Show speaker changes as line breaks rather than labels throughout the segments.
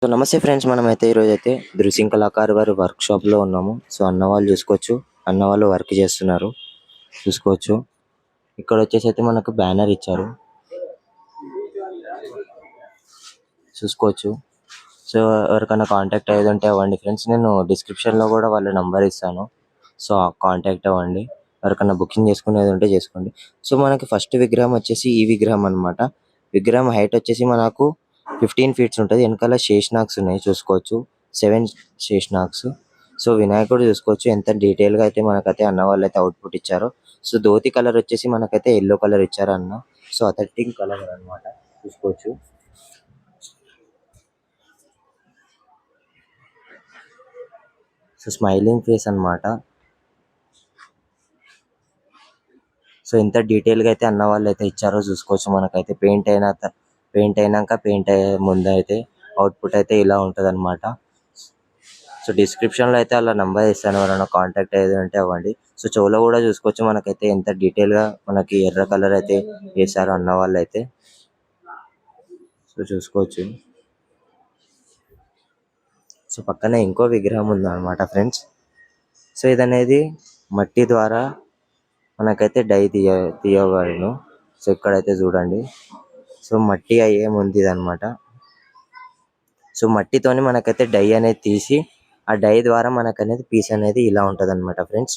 So నమస్తే friends, మనమైతే ఈరోజు అయితే దృశ్యం కళాకారు వారి వర్క్ షాప్ లో ఉన్నాము. సో అన్న వాళ్ళు చూసుకోవచ్చు, అన్న వాళ్ళు వర్క్ చేస్తున్నారు చూసుకోవచ్చు. ఇక్కడ వచ్చేసి అయితే మనకు బ్యానర్ ఇచ్చారు చూసుకోవచ్చు. సో ఎవరికైనా కాంటాక్ట్ అయ్యేది ఉంటే అవ్వండి ఫ్రెండ్స్, నేను డిస్క్రిప్షన్ లో కూడా వాళ్ళ నంబర్ ఇస్తాను. సో కాంటాక్ట్ అవ్వండి, ఎవరికైనా బుకింగ్ చేసుకునేది ఉంటే చేసుకోండి. సో మనకి ఫస్ట్ విగ్రహం వచ్చేసి ఈ విగ్రహం అన్నమాట. విగ్రహం హైట్ వచ్చేసి మనకు 15 ఫీట్స్ ఉంటుంది. వెనకాల శేషనాగ్స్ ఉన్నాయి చూసుకోవచ్చు, 7 శేషనాగ్స్. సో వినాయకుడు చూసుకోవచ్చు ఎంత డీటెయిల్ గా అయితే మనకైతే అన్న వాళ్ళు అయితే అవుట్పుట్ ఇచ్చారో. సో ధోతి కలర్ వచ్చేసి మనకైతే ఎల్లో కలర్ ఇచ్చారు అన్న. సో అథెంటిక్ కలర్ అన్నమాట చూసుకోవచ్చు. సో స్మైలింగ్ ఫేస్ అన్నమాట. సో ఎంత డీటెయిల్ గా అయితే అన్న వాళ్ళు అయితే ఇచ్చారో చూసుకోవచ్చు. మనకైతే పెయింట్ అయినాక పెయింట్ అయ్యే ముందు అయితే అవుట్పుట్ అయితే ఇలా ఉంటది అనమాట. సో డిస్క్రిప్షన్ లో అయితే అలా నంబర్ ఇస్తాను, ఎవరైనా కాంటాక్ట్ అయ్యేది అంటే అవ్వండి. సో చెవులో కూడా చూసుకోవచ్చు, మనకైతే ఎంత డీటెయిల్ గా మనకి ఎర్ర కలర్ అయితే వేసారో అన్న వాళ్ళు అయితే. సో చూసుకోవచ్చు. సో పక్కనే ఇంకో విగ్రహం ఉంది అనమాట ఫ్రెండ్స్. సో ఇదనేది మట్టి ద్వారా మనకైతే డై తీయబడును. సో ఇక్కడైతే చూడండి, సో మట్టి అయ్యే ముందు ఇదనమాట. సో మట్టితోని మనకైతే డై అనేది తీసి ఆ డై ద్వారా మనకనేది పీస్ అనేది ఇలా ఉంటది అనమాట ఫ్రెండ్స్.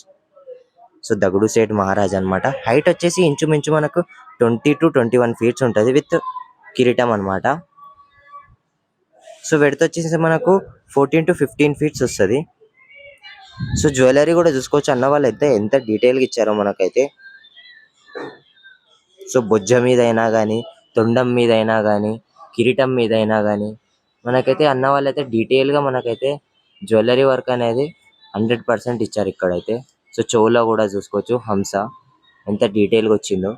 సో దగుడు సేట్ మహారాజ్ అన్నమాట. హైట్ వచ్చేసి ఇంచుమించు మనకు 20 to 21 ఫీట్స్ ఉంటది విత్ కిరీటం అన్నమాట. సో వెడత్ వచ్చేసి మనకు 14 to 15 ఫీట్స్ వస్తుంది. సో జ్యువెలరీ కూడా చూసుకోవచ్చు, అన్న వాళ్ళు అయితే ఎంత డీటెయిల్ గా ఇచ్చారో మనకైతే. సో బొజ్జ మీద అయినా కానీ, తొండం మీద అయినా కానీ, కిరీటం మీద అయినా కానీ మనకైతే అన్న వాళ్ళైతే డీటెయిల్ గా మనకైతే జ్యువెలరీ వర్క్ అనేది 100% ఇచ్చారు ఇక్కడైతే. సో చెవులో కూడా చూసుకోవచ్చు హంస ఎంత డీటెయిల్ గా వచ్చిందో.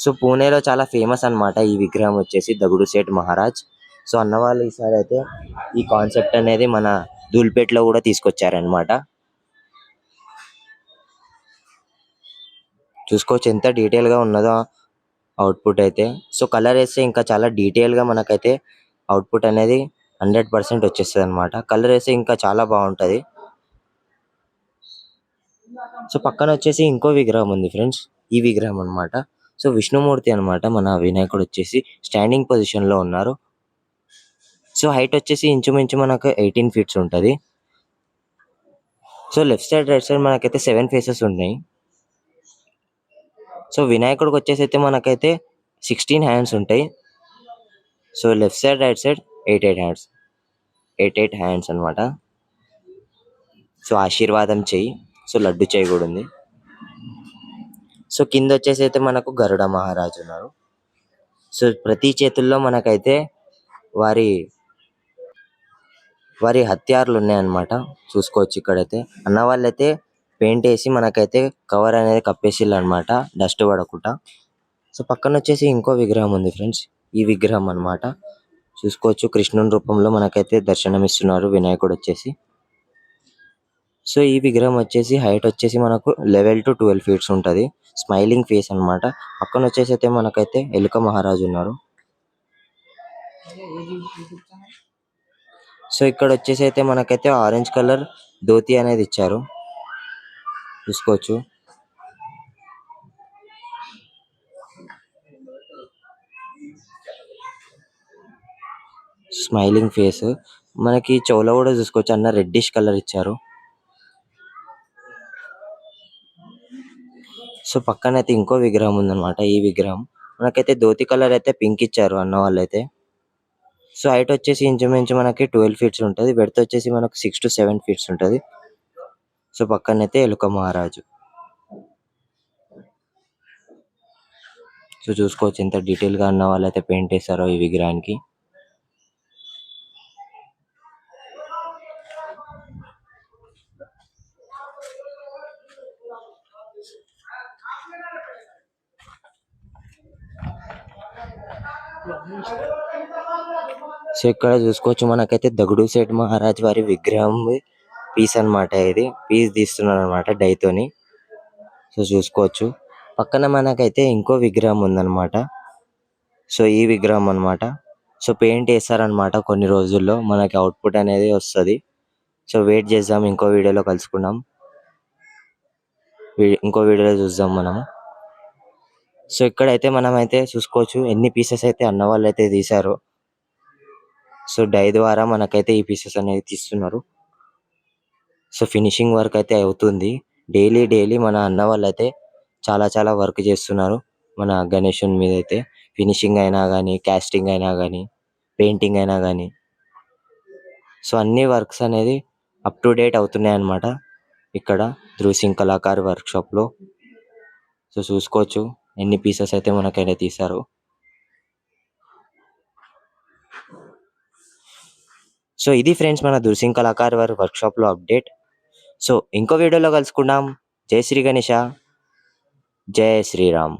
సో పూణేలో చాలా ఫేమస్ అన్నమాట ఈ విగ్రహం వచ్చేసి దగుడు సేట్ మహారాజ్. సో అన్న వాళ్ళు ఈసారి అయితే ఈ కాన్సెప్ట్ అనేది మన ధూల్పేటలో కూడా తీసుకొచ్చారనమాట. చూసుకోవచ్చు ఎంత డీటెయిల్ గా ఉన్నదో అవుట్పుట్ అయితే. సో కలర్ వేస్తే ఇంకా చాలా డీటెయిల్ గా మనకైతే అవుట్పుట్ అనేది 100% వచ్చేస్తుంది అనమాట. కలర్ వేస్తే ఇంకా చాలా బాగుంటది. సో పక్కన వచ్చేసి ఇంకో విగ్రహం ఉంది ఫ్రెండ్స్, ఈ విగ్రహం అన్నమాట. సో విష్ణుమూర్తి అన్నమాట, మన వినాయకుడు వచ్చేసి స్టాండింగ్ పొజిషన్ లో ఉన్నారు. సో హైట్ వచ్చేసి ఇంచుమించు మనకు 18 ఫీట్స్ ఉంటది. So left side right side మనకైతే 7 ఫేసెస్ ఉన్నాయి. సో వినాయకుడికి వచ్చేసి అయితే మనకైతే 16 హ్యాండ్స్ ఉంటాయి. So left side right side 8 hands అన్నమాట. సో ఆశీర్వాదం చెయ్యి. సో లడ్డు చెయ్యి కూడా ఉంది. సో కింద వచ్చేసి అయితే మనకు గరుడ మహారాజు ఉన్నారు. సో ప్రతి చేతుల్లో మనకైతే వారి వారి హత్యార్లు ఉన్నాయన్నమాట చూసుకోవచ్చు. ఇక్కడైతే అన్న వాళ్ళైతే పెయింట్ వేసి మనకైతే కవర్ అనేది కప్పేసిల్లు అనమాట, డస్ట్ పడకుండా. సో పక్కన వచ్చేసి ఇంకో విగ్రహం ఉంది ఫ్రెండ్స్, ఈ విగ్రహం అన్నమాట. చూసుకోవచ్చు కృష్ణుని రూపంలో మనకైతే దర్శనమిస్తున్నారు వినాయకుడు వచ్చేసి. సో ఈ విగ్రహం వచ్చేసి హైట్ వచ్చేసి మనకు 11 to 12 ఫీట్స్ ఉంటది. స్మైలింగ్ ఫేస్ అన్నమాట. పక్కన వచ్చేసి అయితే మనకైతే ఎలుక మహారాజు ఉన్నారు. సో ఇక్కడ వచ్చేసి అయితే మనకైతే ఆరెంజ్ కలర్ ధోతి అనేది ఇచ్చారు చూసుకోవచ్చు. Smiling face. మనకి చెవులో కూడా చూసుకోవచ్చు, అన్న రెడ్డిష్ కలర్ ఇచ్చారు. సో పక్కన అయితే ఇంకో విగ్రహం ఉందన్నమాట. ఈ విగ్రహం మనకైతే ధోతి కలర్ అయితే పింక్ ఇచ్చారు అన్న వాళ్ళైతే. సో హైట్ వచ్చేసి ఇంచుమించు మనకి 12 ఫీట్స్ ఉంటుంది. వెడత్ వచ్చేసి మనకు 6 to 7 ఫీట్స్ ఉంటుంది. సో పక్కనైతే ఎలుక మహారాజు. సో చూసుకోవచ్చు ఎంత డీటెయిల్ గా అన్న వాళ్ళైతే పెయింట్ వేస్తారో ఈ విగ్రహానికి. సో ఇక్కడ చూసుకోవచ్చు మనకైతే దగుడు సేట్ మహారాజ్ వారి విగ్రహం పీస్ అన్నమాట. ఇది పీస్ తీస్తున్నారు అనమాట డైతోని. సో చూసుకోవచ్చు పక్కన మనకైతే ఇంకో విగ్రహం ఉందన్నమాట. సో ఈ విగ్రహం అన్నమాట. సో పెయింట్ వేస్తారనమాట కొన్ని రోజుల్లో మనకి అవుట్పుట్ అనేది వస్తుంది. సో వెయిట్ చేద్దాం, ఇంకో వీడియోలో కలుసుకుందాం. ఇంకో వీడియోలో చూద్దాం మనము. సో ఇక్కడైతే మనమైతే చూసుకోవచ్చు ఎన్ని పీసెస్ అయితే అన్న వాళ్ళు అయితే తీశారో. సో డై ద్వారా మనకైతే ఈ పీసెస్ అనేది తీస్తున్నారు. సో ఫినిషింగ్ వర్క్ అయితే అవుతుంది. డైలీ మన అన్న వాళ్ళైతే చాలా వర్క్ చేస్తున్నారు మన గణేశుని మీద అయితే. ఫినిషింగ్ అయినా కానీ, కాస్టింగ్ అయినా కానీ, పెయింటింగ్ అయినా కానీ. సో అన్ని వర్క్స్ అనేది అప్ టు డేట్ అవుతున్నాయి అన్నమాట ఇక్కడ ధృవ్ సింగ్ కళాకార్ వర్క్షాప్లో. సో చూసుకోవచ్చు ఎన్ని పీసెస్ అయితే మనకైతే తీశారు. సో ఇది ఫ్రెండ్స్ మన ధృవ్ సింగ్ కళాకార్ వర్క్షాప్లో అప్డేట్. సో ఇంకో వీడియోలో కలుసుకుందాం. జై శ్రీ గణేష, జై శ్రీరామ్.